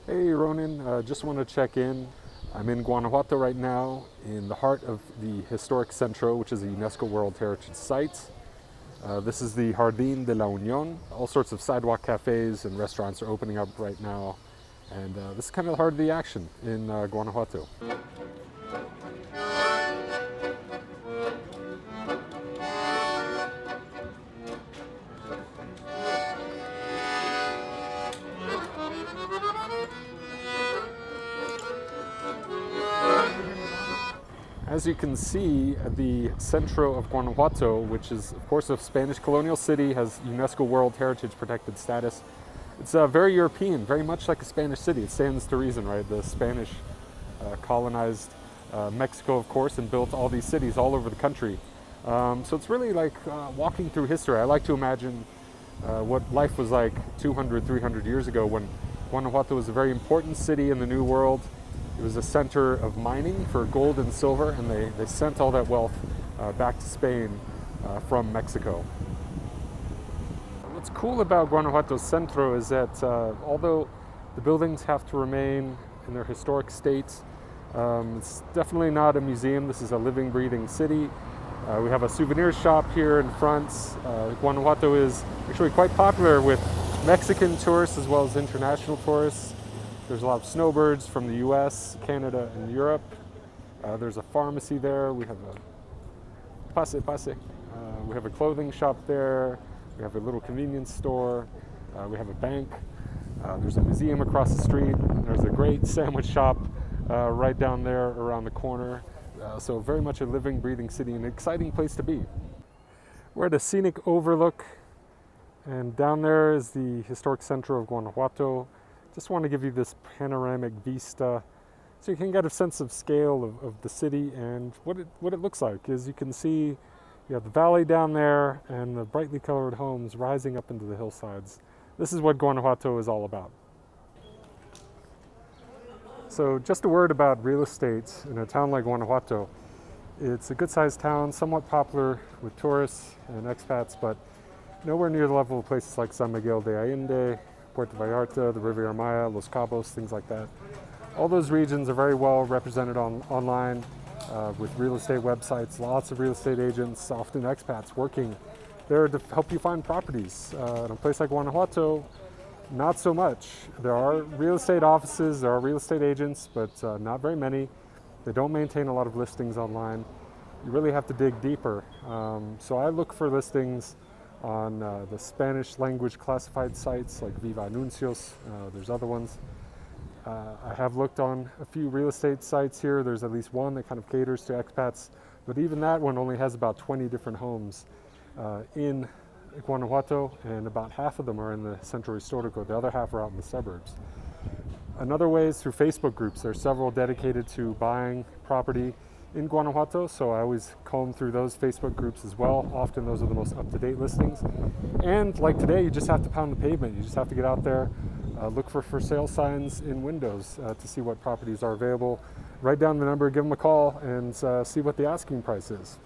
Hey Ronan, just want to check in. I'm in Guanajuato right now, in the heart of the historic Centro, which is a UNESCO World Heritage Site. This is the Jardín de la Unión. All sorts of sidewalk cafes and restaurants are opening up right now, and this is kind of the heart of the action in Guanajuato. As you can see, the Centro of Guanajuato, which is of course a Spanish colonial city, has UNESCO World Heritage protected status. It's very European, very much like a Spanish city. It stands to reason, right? The Spanish colonized Mexico, of course, and built all these cities all over the country. So it's really like walking through history. I like to imagine what life was like 200, 300 years ago when Guanajuato was a very important city in the New World. It was a center of mining for gold and silver, and they sent all that wealth back to Spain from Mexico. What's cool about Guanajuato's Centro is that although the buildings have to remain in their historic state, it's definitely not a museum. This is a living, breathing city. We have a souvenir shop here in front. Guanajuato is actually quite popular with Mexican tourists as well as international tourists. There's a lot of snowbirds from the US, Canada, and Europe. There's a pharmacy there. We have we have a clothing shop there. We have a little convenience store. We have a bank. There's a museum across the street. There's a great sandwich shop right down there around the corner. So very much a living, breathing city, an exciting place to be. We're at a scenic overlook, and down there is the historic Centro of Guanajuato. Just want to give you this panoramic vista so you can get a sense of scale of the city and what it looks like. As you can see, you have the valley down there and the brightly colored homes rising up into the hillsides. This is what Guanajuato is all about. So just a word about real estate in a town like Guanajuato. It's a good-sized town, somewhat popular with tourists and expats, but nowhere near the level of places like San Miguel de Allende, Puerto Vallarta, the Riviera Maya, Los Cabos, things like that. All those regions are very well represented online with real estate websites, lots of real estate agents, often expats working there to help you find properties. In a place like Guanajuato, not so much. There are real estate offices, there are real estate agents, but not very many. They don't maintain a lot of listings online. You really have to dig deeper. So I look for listings on the Spanish language classified sites like Viva Anuncios. There's other ones. I have looked on a few real estate sites here. There's at least one that kind of caters to expats, but even that one only has about 20 different homes in Guanajuato, and about half of them are in the Centro Histórico. The other half are out in the suburbs. Another way is through Facebook groups. There are several dedicated to buying property in Guanajuato, so I always comb through those Facebook groups as well. Often those are the most up-to-date listings. And like today, you just have to pound the pavement. You just have to get out there, look for sale signs in windows to see what properties are available. Write down the number, give them a call, and see what the asking price is.